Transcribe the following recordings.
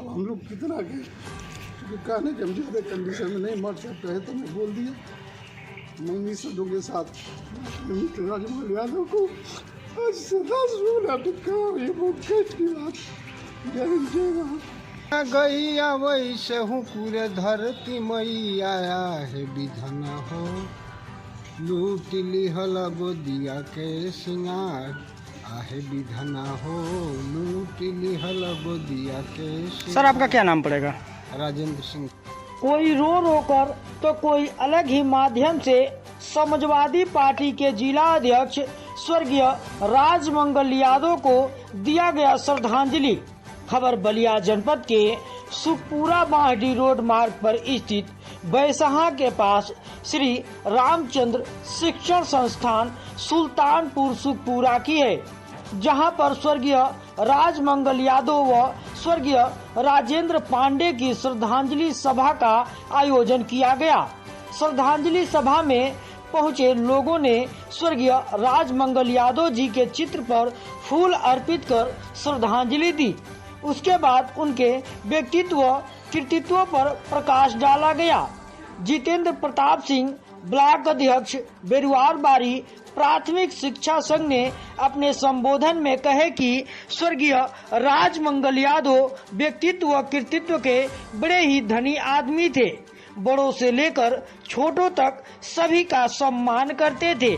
अब हम लोग कितना के क्योंकि कहने के हम ज़्यादा कंडीशन में नहीं मर सकते हैं, तो मैं बोल दिया मम्मी सदों के साथ मिस्टर राजमौली यादव को आज से 10 मिनट का ये वो कट की बात गैया वैसे हूँ पूरे धरती मैया है विधना हो, लूट लिहल गोदिया के सिंगार आहे विधना हो, लूट लिहल गोदिया के सिंगार। सर आपका क्या नाम पड़ेगा? राजेंद्र सिंह। कोई रो रो कर तो कोई अलग ही माध्यम से समाजवादी पार्टी के जिला अध्यक्ष स्वर्गीय राजमंगल यादव को दिया गया श्रद्धांजलि। खबर बलिया जनपद के सुखपुरा बाहडी रोड मार्ग पर स्थित बैसहा के पास श्री रामचंद्र शिक्षण संस्थान सुल्तानपुर सुखपुरा की है, जहां पर स्वर्गीय राजमंगल यादव व स्वर्गीय राजेंद्र पांडे की श्रद्धांजलि सभा का आयोजन किया गया। श्रद्धांजलि सभा में पहुंचे लोगों ने स्वर्गीय राजमंगल यादव जी के चित्र पर फूल अर्पित कर श्रद्धांजलि दी। उसके बाद उनके व्यक्तित्व कृतित्व पर प्रकाश डाला गया। जितेंद्र प्रताप सिंह ब्लॉक अध्यक्ष बेरुआर बारी प्राथमिक शिक्षा संघ ने अपने संबोधन में कहे कि स्वर्गीय राजमंगल यादव व्यक्तित्व व कृतित्व के बड़े ही धनी आदमी थे। बड़ों से लेकर छोटों तक सभी का सम्मान करते थे।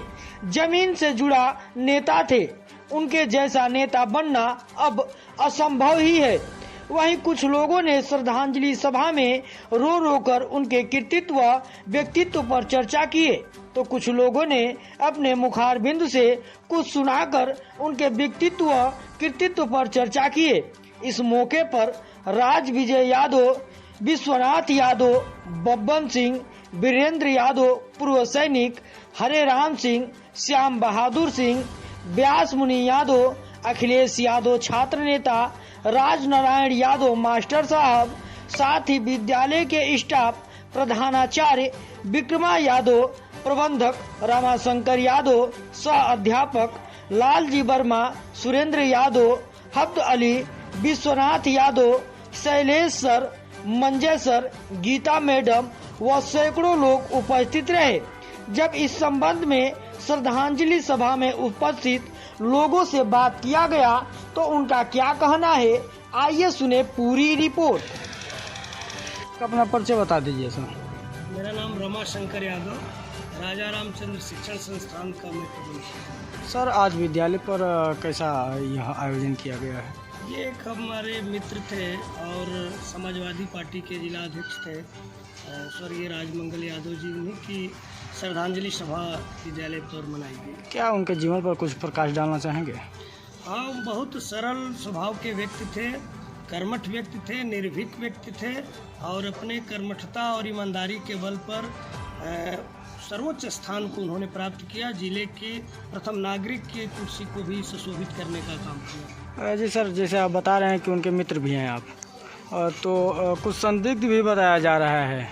जमीन से जुड़ा नेता थे। उनके जैसा नेता बनना अब असंभव ही है। वहीं कुछ लोगों ने श्रद्धांजलि सभा में रो रो कर उनके कृतित्व व्यक्तित्व पर चर्चा किए, तो कुछ लोगों ने अपने मुखारबिंद से कुछ सुनाकर उनके व्यक्तित्व कृतित्व पर चर्चा किए। इस मौके पर राज विजय यादव, विश्वनाथ यादव, बब्बन सिंह, वीरेंद्र यादव पूर्व सैनिक, हरे राम सिंह, श्याम बहादुर सिंह, व्यास मुनि यादव, अखिलेश यादव छात्र नेता, राज नारायण यादव मास्टर साहब, साथ ही विद्यालय के स्टाफ, प्रधानाचार्य विक्रमा यादव, प्रबंधक रामाशंकर यादव, सह अध्यापक लालजी वर्मा, सुरेंद्र यादव, हब्द Ali, Vishwanath Yadav, Shailesh sir, Manjay sir, Geeta madam व सैकड़ों लोग उपस्थित रहे। जब इस संबंध में श्रद्धांजलि सभा में उपस्थित लोगों से बात किया गया तो उनका क्या कहना है, आइए सुने पूरी रिपोर्ट। अपना परिचय बता दीजिए सर। मेरा नाम रमाशंकर यादव, राजा रामचंद्र शिक्षण संस्थान का मैं प्रबंधक। सर आज विद्यालय पर कैसा यह आयोजन किया गया है? ये एक हमारे मित्र थे और समाजवादी पार्टी के जिला अध्यक्ष थे स्वर्गीय राजमंगल यादव जी, उन्हीं की श्रद्धांजलि सभा विद्यालय पर मनाई गई। क्या उनके जीवन पर कुछ प्रकाश डालना चाहेंगे? हाँ, बहुत सरल स्वभाव के व्यक्ति थे, कर्मठ व्यक्ति थे, निर्भीक व्यक्ति थे और अपने कर्मठता और ईमानदारी के बल पर सर्वोच्च स्थान को उन्होंने प्राप्त किया। जिले के प्रथम नागरिक की कुर्सी को भी सुशोभित करने का काम किया। जी सर, जैसे आप बता रहे हैं कि उनके मित्र भी हैं आप, तो कुछ संदिग्ध भी बताया जा रहा है,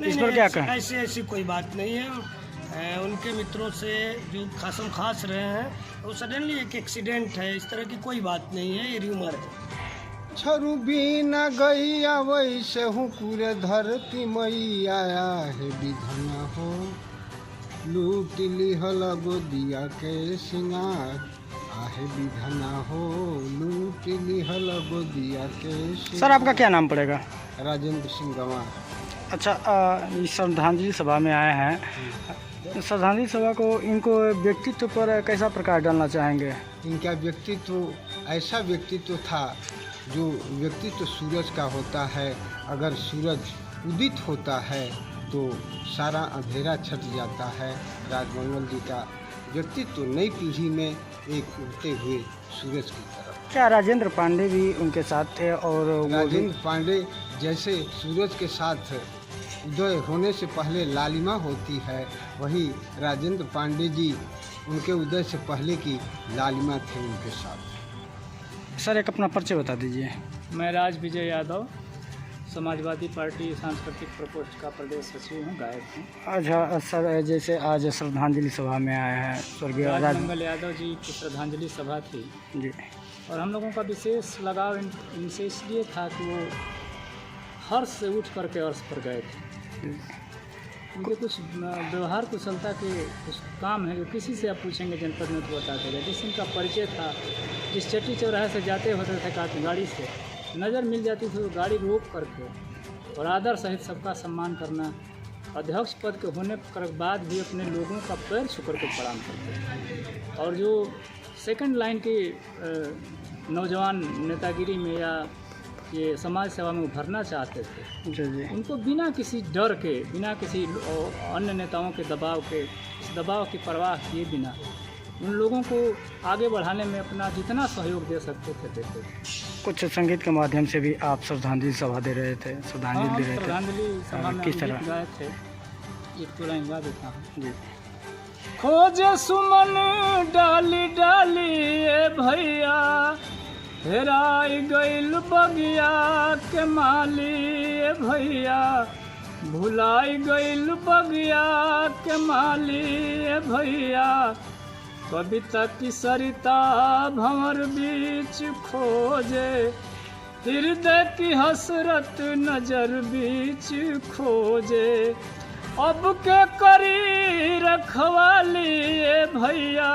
इस पर क्या कहें? ऐसी कोई बात नहीं है। उनके मित्रों से जो खासम खास रहे हैं वो सडनली एक एक्सीडेंट है, इस तरह की कोई बात नहीं है, ये र्यूमर है। छरु बिना गैया वैसे हूँ पूरे धरती मैया है विधना हो, लूट लिहल गोदिया के सिंगार आहे विधना हो, लूट लिहल गोदिया के सिंगार। सर आपका क्या नाम पड़ेगा? राजेंद्र सिंह गंवार। अच्छा, इस श्रद्धांजलि सभा में आए हैं। श्रद्धांजलि सभा को इनको व्यक्तित्व पर कैसा प्रकाश डालना चाहेंगे? इनका व्यक्तित्व ऐसा व्यक्तित्व था जो व्यक्तित्व सूरज का होता है। अगर सूरज उदित होता है तो सारा अंधेरा छट जाता है। राजमंगल जी का व्यक्तित्व नई पीढ़ी में एक उगते हुए सूरज की तरफ। क्या राजेंद्र पांडे भी उनके साथ थे? और राजेंद्र पांडे जैसे सूरज के साथ उदय होने से पहले लालिमा होती है, वही राजेंद्र पांडे जी उनके उदय से पहले की लालिमा थे उनके साथ। सर एक अपना परिचय बता दीजिए। मैं राज विजय यादव, समाजवादी पार्टी सांस्कृतिक प्रकोष्ठ का प्रदेश सचिव हूँ, गायक हूँ। अच्छा सर, जैसे आज श्रद्धांजलि सभा में आए हैं स्वर्गीय राजमंगल यादव जी की श्रद्धांजलि सभा थी। जी, और हम लोगों का विशेष लगाव इनसे इसलिए था कि वो हर्ष से उठ करके अर्श पर गए थे। उनके कुछ व्यवहार कुशलता के कुछ काम है जो किसी से आप पूछेंगे जनपद में तो बता देगा। जिस इनका परिचय था, जिस चट्टी चौराहे से जाते होते थे गाड़ी से नज़र मिल जाती थी तो गाड़ी रोक करके और आदर सहित सबका सम्मान करना, अध्यक्ष पद के होने के बाद भी अपने लोगों का पैर छू करके प्रणाम करते। और जो सेकंड लाइन की नौजवान नेतागिरी में या ये समाज सेवा में उभरना चाहते थे, जी उनको बिना किसी डर के, बिना किसी अन्य नेताओं के दबाव के, इस दबाव की परवाह किए बिना उन लोगों को आगे बढ़ाने में अपना जितना सहयोग दे सकते थे देते। कुछ संगीत के माध्यम से भी आप श्रद्धांजलि सभा दे रहे थे, श्रद्धांजलि दे रहे थे। श्रद्धांजलि सभा में किस तरह गाए थे, एक तो लाइन गा देता हूँ जी। खोजे सुमन डाली डाली ए भैया, हेराई गइल बगिया के माली ए भैया, भुलाई गइल बगिया के माली ए भैया, कविता की सरिता भंवर बीच खोजे, हृदय की हसरत नजर बीच खोजे, अब के करी रखवाली ए भैया,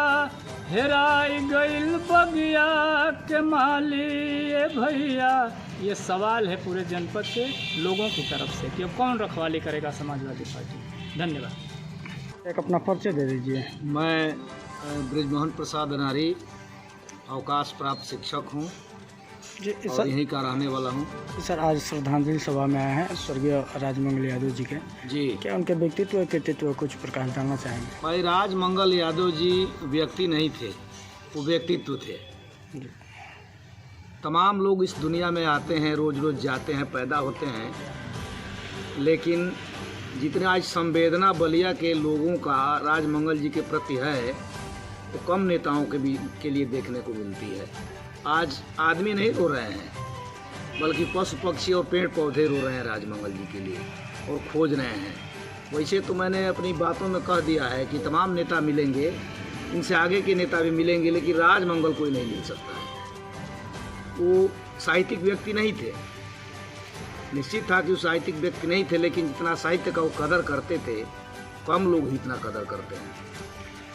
हेराई गइल बगिया के माली ए भैया। ये सवाल है पूरे जनपद के लोगों की तरफ से कि अब कौन रखवाली करेगा समाजवादी पार्टी। धन्यवाद। एक अपना परिचय दे दीजिए। मैं ब्रिजमोहन प्रसाद अनारी अवकाश प्राप्त शिक्षक हूँ जी और सर, यहीं का रहने वाला हूँ। सर आज श्रद्धांजलि सभा में आए हैं स्वर्गीय राजमंगल यादव जी के। जी, क्या उनके व्यक्तित्व और कृतित्व कुछ प्रकाश डालना चाहेंगे? भाई राजमंगल यादव जी व्यक्ति नहीं थे, वो व्यक्तित्व थे। तमाम लोग इस दुनिया में आते हैं, रोज़ रोज़ जाते हैं, पैदा होते हैं, लेकिन जितना आज संवेदना बलिया के लोगों का राजमंगल जी के प्रति है वो कम नेताओं के लिए देखने को मिलती है। आज आदमी नहीं रो रहे हैं, बल्कि पशु पक्षी और पेड़ पौधे रो रहे हैं राजमंगल जी के लिए और खोज रहे हैं। वैसे तो मैंने अपनी बातों में कह दिया है कि तमाम नेता मिलेंगे, इनसे आगे के नेता भी मिलेंगे, लेकिन राजमंगल कोई नहीं मिल सकता है। वो साहित्यिक व्यक्ति नहीं थे, निश्चित था कि वो साहित्यिक व्यक्ति नहीं थे, लेकिन जितना साहित्य का वो कदर करते थे कम लोग ही इतना कदर करते हैं।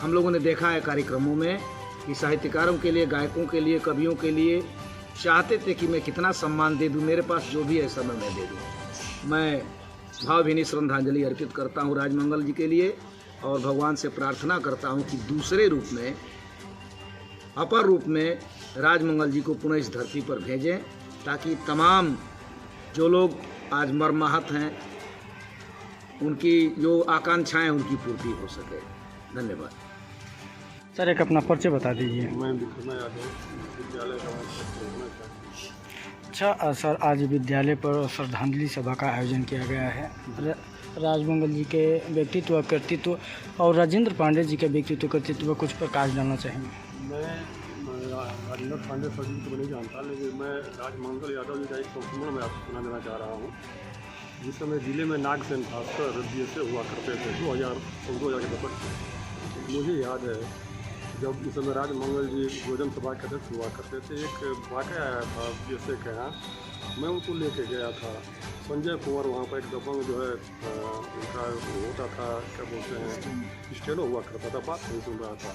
हम लोगों ने देखा है कार्यक्रमों में कि साहित्यकारों के लिए, गायकों के लिए, कवियों के लिए चाहते थे कि मैं कितना सम्मान दे दूं, मेरे पास जो भी है सब मैं दे दूं। मैं भावभीनी श्रद्धांजलि अर्पित करता हूं राजमंगल जी के लिए और भगवान से प्रार्थना करता हूं कि दूसरे रूप में, अपर रूप में राजमंगल जी को पुनः इस धरती पर भेजें, ताकि तमाम जो लोग आज मर्माहत हैं उनकी जो आकांक्षाएं उनकी पूर्ति हो सके। धन्यवाद। सर एक अपना परिचय बता दीजिए। मैं विक्रम यादव विद्यालय का अच्छा सर, आज विद्यालय पर श्रद्धांजलि सभा का आयोजन किया गया है। राजमंगल जी के व्यक्तित्व, कृतित्व और राजेंद्र पांडे जी के व्यक्तित्व, कृतित्व कुछ प्रकाश डालना चाहेंगे? मैं राजेंद्र पांडे सर जी को नहीं जानता, लेकिन मैं राजमंगल यादव जी का एक संस्मरण में आपको सुना देना चाह रहा हूँ। जिस समय जिले में नागसेन भास्कर बीएसए हुआ करते थे 2014 के दशक, मुझे याद है जब इस समय राजमंगल जी भोजन सभा के अध्यक्ष हुआ करते थे, एक वाक़या आया था बीएसए के यहाँ, मैं उनको लेके गया था। संजय कुंवर वहाँ पर एक दबंग जो है उनका होता था, क्या बोलते हैं, स्टेनो हुआ करता था, बात नहीं सुन रहा था।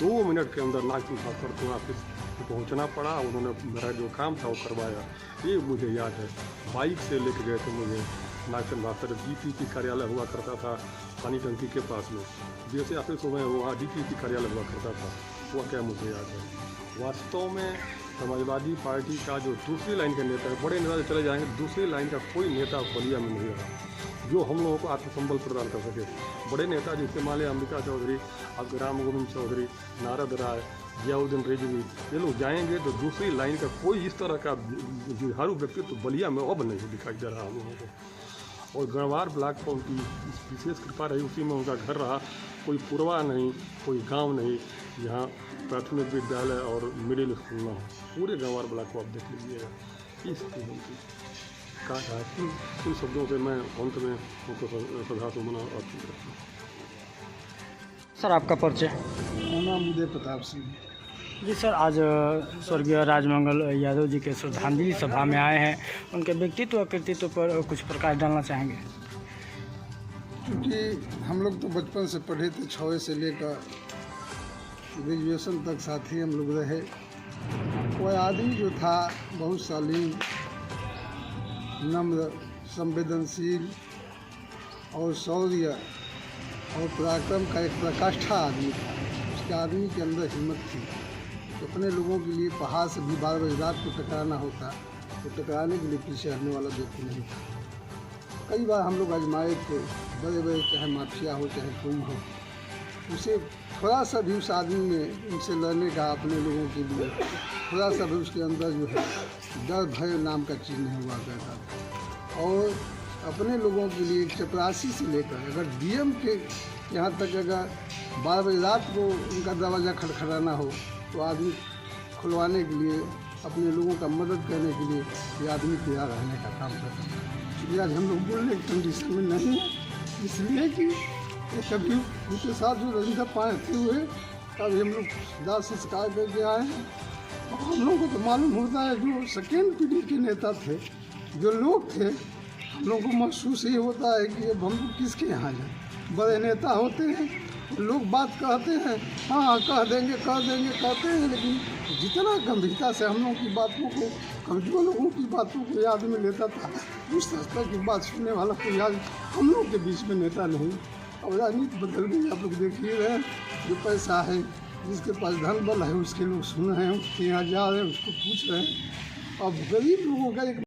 2 मिनट के अंदर नागसेन भास्कर को ऑफिस पहुँचना पड़ा, उन्होंने मेरा जो काम था वो करवाया। ये मुझे याद है, बाइक से लेके गए थे मुझे नागसेन भास्कर। डीटीपी कार्यालय हुआ करता था पानी टंकी के पास में, जैसे ऑफिस में वहाँ डीटीपी कार्यालय हुआ करता था, वह क्या मुझे याद है। वास्तव में समाजवादी पार्टी का जो दूसरी लाइन के नेता है, बड़े नेता चले जाएंगे, दूसरी लाइन का कोई नेता बलिया में नहीं रहा जो हम लोगों को आत्मसंबल प्रदान कर सके। बड़े नेता जैसे माले अंबिका चौधरी, अब राम गोविंद चौधरी, नारद राय, जियाउद्दीन रिजवी, ये लोग जाएंगे तो दूसरी लाइन का कोई इस तरह का जुझारू व्यक्तित्व बलिया में अब नहीं दिखाई दे रहा हम लोगों को। और गढ़वार ब्लॉक पर उनकी विशेष कृपा रही, उसी में उनका घर रहा। कोई पुरवा नहीं, कोई गांव नहीं जहाँ प्राथमिक विद्यालय और मिडिल स्कूल ना हो। पूरे गढ़वार ब्लॉक को आप देख लीजिएगा। इस कहा इन शब्दों से मैं अंत में उनको श्रद्धासुमन अर्पित करता हूँ। सर आपका परिचय? मेरा नाम उदय प्रताप सिंह। जी सर, आज स्वर्गीय राजमंगल यादव जी के श्रद्धांजलि सभा में आए हैं, उनके व्यक्तित्व और कृतित्व पर कुछ प्रकाश डालना चाहेंगे। क्योंकि हम लोग तो बचपन से पढ़े थे, 6वीं से लेकर ग्रेजुएशन तक साथ ही हम लोग रहे। वह आदमी जो था बहुत शालीन, नम्र, संवेदनशील और शौर्य और पराक्रम का एक प्रकाष्ठा आदमी था। उसके आदमी के अंदर हिम्मत थी। तो अपने लोगों के लिए पहाड़ से भी 12 बजे रात को टकराना होता, तो टकराने के लिए पीछे हटने वाला व्यक्ति नहीं था। कई बार हम लोग आजमाए थे, बड़े बड़े चाहे माफिया हो चाहे कोई हो, उसे थोड़ा सा भी उस आदमी में उनसे लड़ने का, अपने लोगों के लिए थोड़ा सा भी उसके अंदर जो है डर भय नाम का चीज़ नहीं हुआ करता था। और अपने लोगों के लिए चपरासी से लेकर अगर डीएम के यहाँ तक अगर 12 बजे रात को उनका दरवाज़ा खटखटाना हो तो आदमी खुलवाने के लिए, अपने लोगों का मदद करने के लिए ये आदमी तैयार रहने का काम करता है। क्योंकि आज हम लोग बोलने की कंडीशन में नहीं है, इसलिए कि कभी उनके साथ जो रजिंदा पाए हुए तब हम लोग दाद संस्कार करके आए हैं। और हम लोग को तो मालूम होता है जो सेकेंड पीढ़ी के नेता थे, जो लोग थे, हम लोग को महसूस ही होता है कि अब हम लोग किसके यहाँ जाए। बड़े नेता होते हैं, लोग बात कहते हैं, हाँ कह देंगे कहते हैं, लेकिन जितना गंभीरता से हम लोगों की बातों को, कमजोर लोगों की बातों को याद में लेता था, उस स्तर की बात सुनने वाला कोई आज हम लोग के बीच में नेता नहीं। और राजनीति बदल गई, आप लोग देख ही रहे हैं। जो पैसा है, जिसके पास धन बल है, उसके लोग सुन रहे हैं, उसके यहाँ जा रहे हैं, उसको पूछ रहे हैं। अब गरीब लोगों का एक